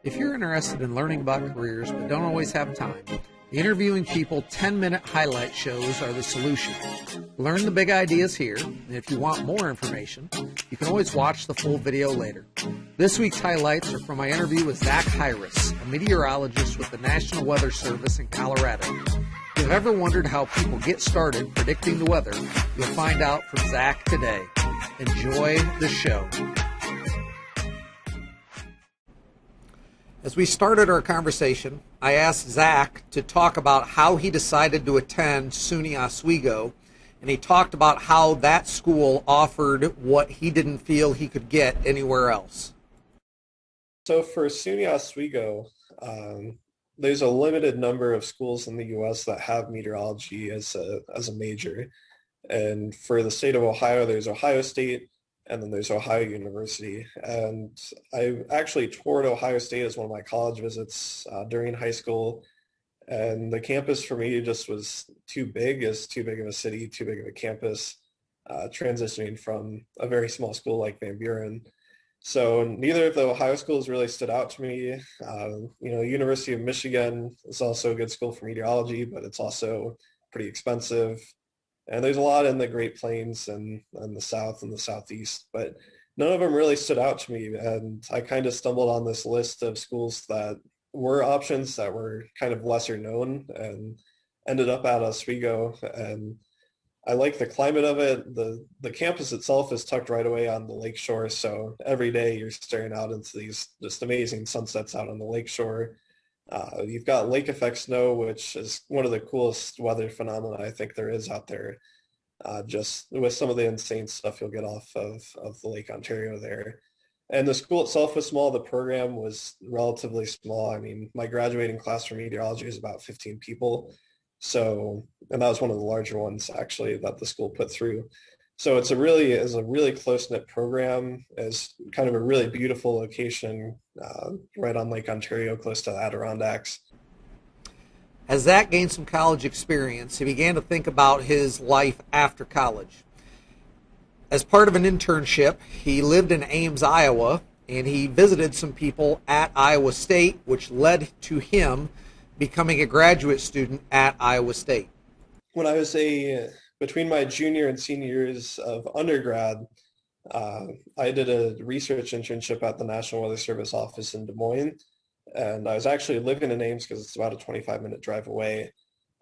If you're interested in learning about careers but don't always have time, the Interviewing People 10-minute highlight shows are the solution. Learn the big ideas here, and if you want more information, you can always watch the full video later. This week's highlights are from my interview with Zach Hiris, a meteorologist with the National Weather Service in Colorado. If you've ever wondered how people get started predicting the weather, you'll find out from Zach today. Enjoy the show. As we started our conversation, I asked Zach to talk about how he decided to attend SUNY-Oswego, and he talked about how that school offered what he didn't feel he could get anywhere else. So for SUNY-Oswego, there's a limited number of schools in the U.S. that have meteorology as a major. And for the state of Ohio, there's Ohio State, and then there's Ohio University. And I actually toured Ohio State as one of my college visits during high school. And the campus for me just was too big of a city, too big of a campus, transitioning from a very small school like Van Buren. So neither of the Ohio schools really stood out to me. University of Michigan is also a good school for meteorology, but it's also pretty expensive. And there's a lot in the Great Plains and the South and the Southeast, but none of them really stood out to me. And I kind of stumbled on this list of schools that were options that were kind of lesser known and ended up at Oswego. And I like the climate of it. The campus itself is tucked right away on the lakeshore. So every day you're staring out into these just amazing sunsets out on the lakeshore. You've got lake effect snow, which is one of the coolest weather phenomena I think there is out there. Just with some of the insane stuff you'll get off of the Lake Ontario there. And the school itself was small. The program was relatively small. I mean, my graduating class for meteorology is about 15 people. So, and that was one of the larger ones actually that the school put through. So it's a really close-knit program, as kind of a really beautiful location right on Lake Ontario, close to the Adirondacks. As Zach gained some college experience, he began to think about his life after college. As part of an internship, he lived in Ames, Iowa, and he visited some people at Iowa State, which led to him becoming a graduate student at Iowa State. When I was between my junior and senior years of undergrad, I did a research internship at the National Weather Service office in Des Moines. And I was actually living in Ames because it's about a 25-minute drive away,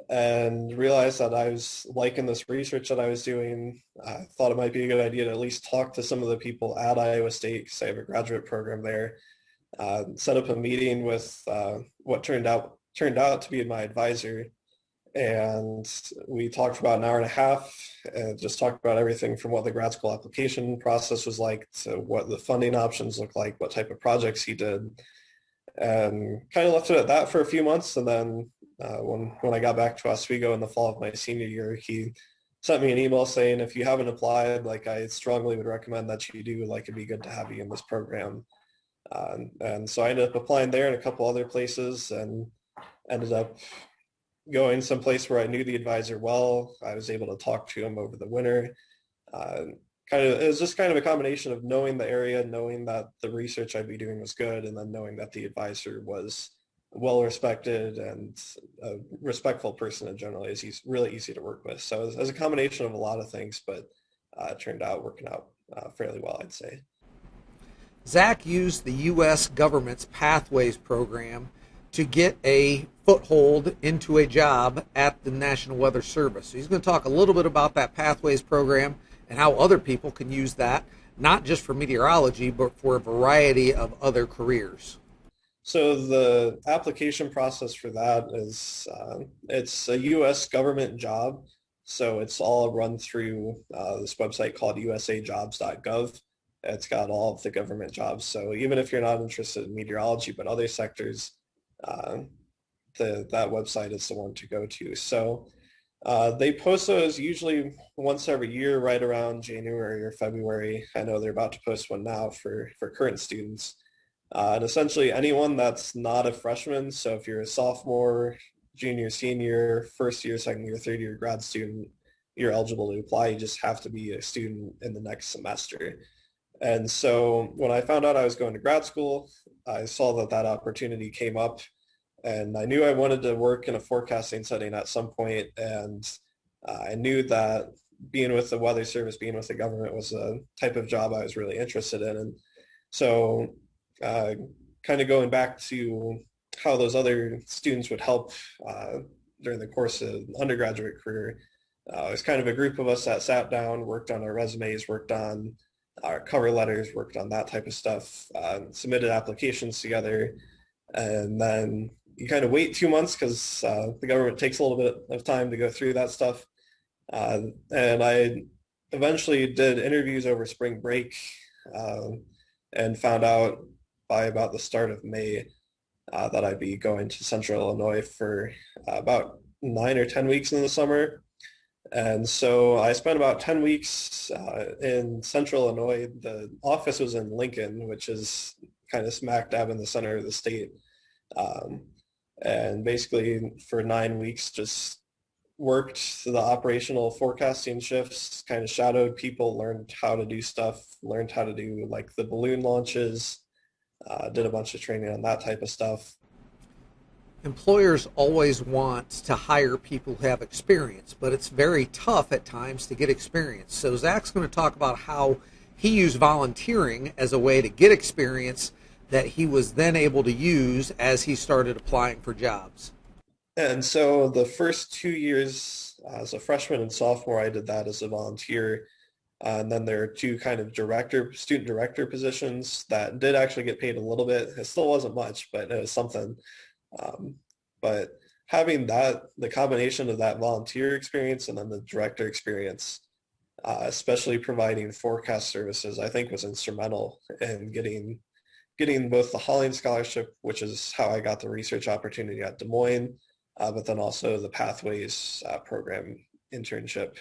and realized that I was liking this research that I was doing. I thought it might be a good idea to at least talk to some of the people at Iowa State because I have a graduate program there. Set up a meeting with what turned out to be my advisor. And we talked for about an hour and a half and just talked about everything from what the grad school application process was like to what the funding options looked like, what type of projects he did, and kind of left it at that for a few months. And then when I got back to Oswego in the fall of my senior year, he sent me an email saying, if you haven't applied, like, I strongly would recommend that you do, like, it'd be good to have you in this program. And so I ended up applying there and a couple other places, and ended up going someplace where I knew the advisor well. I was able to talk to him over the winter. It was just kind of a combination of knowing the area, knowing that the research I'd be doing was good, and then knowing that the advisor was well respected and a respectful person in general. He's really easy to work with. So it was a combination of a lot of things, but it turned out working out fairly well, I'd say. Zach used the U.S. government's Pathways program to get a foothold into a job at the National Weather Service. So he's going to talk a little bit about that Pathways program and how other people can use that, not just for meteorology, but for a variety of other careers. So the application process for that is, it's a U.S. government job. So it's all run through this website called usajobs.gov. It's got all of the government jobs. So even if you're not interested in meteorology, but other sectors, that website is the one to go to. So they post those usually once every year, right around January or February. I know they're about to post one now for current students. And essentially anyone that's not a freshman, so if you're a sophomore, junior, senior, first year, second year, third year grad student, you're eligible to apply. You just have to be a student in the next semester. And so when I found out I was going to grad school, I saw that that opportunity came up, and I knew I wanted to work in a forecasting setting at some point, and I knew that being with the Weather Service, being with the government was a type of job I was really interested in. And so uh, kind of going back to how those other students would help uh, during the course of undergraduate career, it was kind of a group of us that sat down, worked on our resumes, worked on our cover letters, worked on that type of stuff, submitted applications together, and then you kind of wait 2 months because the government takes a little bit of time to go through that stuff. And I eventually did interviews over spring break, um, and found out by about the start of May that I'd be going to Central Illinois for about 9 or 10 weeks in the summer. And so I spent about 10 weeks in Central Illinois. The office was in Lincoln, which is kind of smack dab in the center of the state. Um, and basically for 9 weeks, just worked the operational forecasting shifts, kind of shadowed people, learned how to do stuff, learned how to do like the balloon launches, did a bunch of training on that type of stuff. Employers always want to hire people who have experience, but it's very tough at times to get experience. So Zach's going to talk about how he used volunteering as a way to get experience that he was then able to use as he started applying for jobs. And so the first 2 years as a freshman and sophomore, I did that as a volunteer. And then there are two kind of student director positions that did actually get paid a little bit. It still wasn't much, but it was something. Um, but having that, the combination of that volunteer experience and then the director experience, especially providing forecast services, I think was instrumental in getting both the Holling Scholarship, which is how I got the research opportunity at Des Moines, but then also the Pathways program internship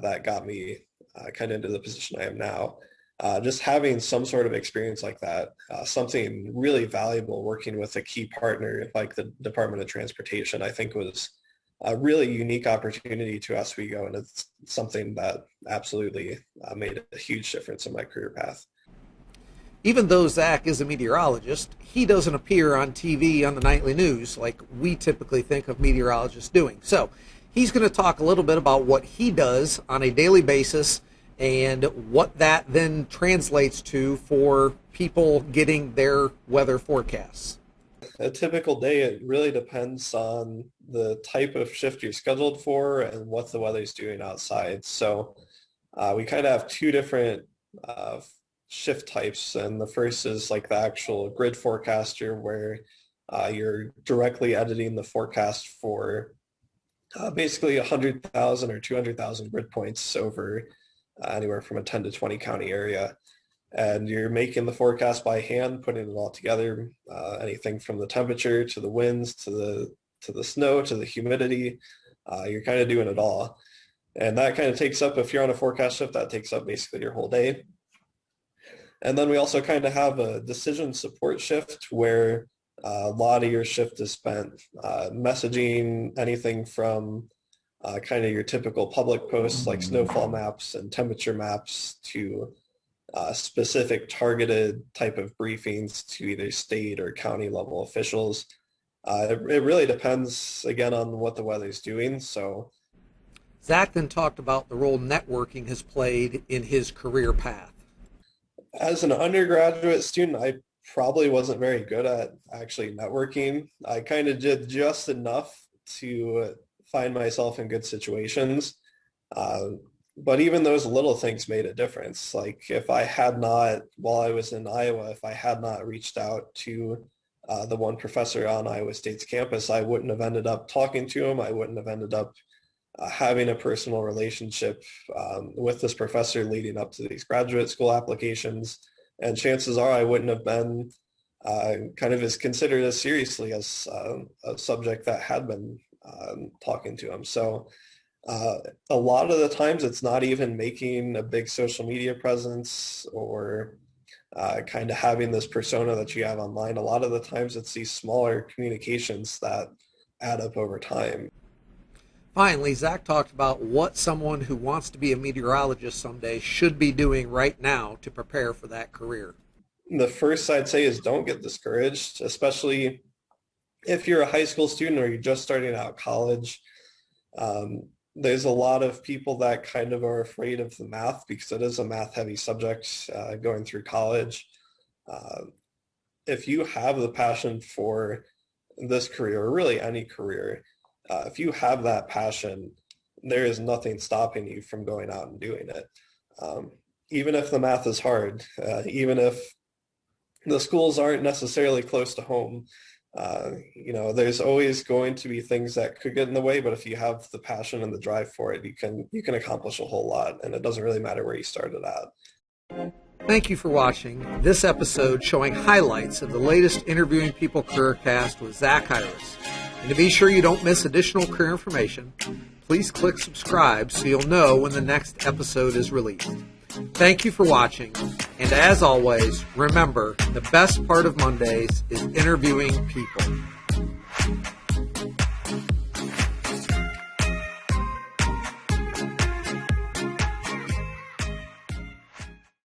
that got me kind of into the position I am now. Just having some sort of experience like that, something really valuable working with a key partner like the Department of Transportation, I think was a really unique opportunity to Oswego, and it's something that absolutely made a huge difference in my career path. Even though Zach is a meteorologist, he doesn't appear on TV on the nightly news like we typically think of meteorologists doing. So he's going to talk a little bit about what he does on a daily basis and what that then translates to for people getting their weather forecasts. A typical day, it really depends on the type of shift you're scheduled for and what the weather's doing outside. So we kind of have two different uh, shift types. And the first is like the actual grid forecaster where you're directly editing the forecast for basically 100,000 or 200,000 grid points over anywhere from a 10 to 20 county area. And you're making the forecast by hand, putting it all together, anything from the temperature to the winds to the snow to the humidity. You're kind of doing it all. And that kind of takes up, if you're on a forecast shift, that takes up basically your whole day. And then we also kind of have a decision support shift where a lot of your shift is spent messaging anything from kind of your typical public posts like snowfall maps and temperature maps to specific targeted type of briefings to either state or county level officials. It really depends, again, on what the weather's doing. So Zach then talked about the role networking has played in his career path. as an undergraduate student, I probably wasn't very good at actually networking. I kind of did just enough to find myself in good situations. Uh, but even those little things made a difference. Like if I had not, while I was in Iowa, if I had not reached out to the one professor on Iowa State's campus, I wouldn't have ended up talking to him. I wouldn't have ended up having a personal relationship with this professor leading up to these graduate school applications. And chances are I wouldn't have been kind of as considered as seriously as a subject that had been talking to him. So a lot of the times it's not even making a big social media presence or kind of having this persona that you have online. A lot of the times it's these smaller communications that add up over time. Finally, Zach talked about what someone who wants to be a meteorologist someday should be doing right now to prepare for that career. The first I'd say is don't get discouraged, especially if you're a high school student or you're just starting out college. There's a lot of people that kind of are afraid of the math because it is a math heavy subject going through college. If you have the passion for this career, or really any career, if you have that passion, there is nothing stopping you from going out and doing it. Even if the math is hard, even if the schools aren't necessarily close to home, there's always going to be things that could get in the way, but if you have the passion and the drive for it, you can accomplish a whole lot, and it doesn't really matter where you started at. Thank you for watching this episode showing highlights of the latest Interviewing People careercast with Zach Hiris. And to be sure you don't miss additional career information, please click subscribe so you'll know when the next episode is released. Thank you for watching, and as always, remember, the best part of Mondays is interviewing people.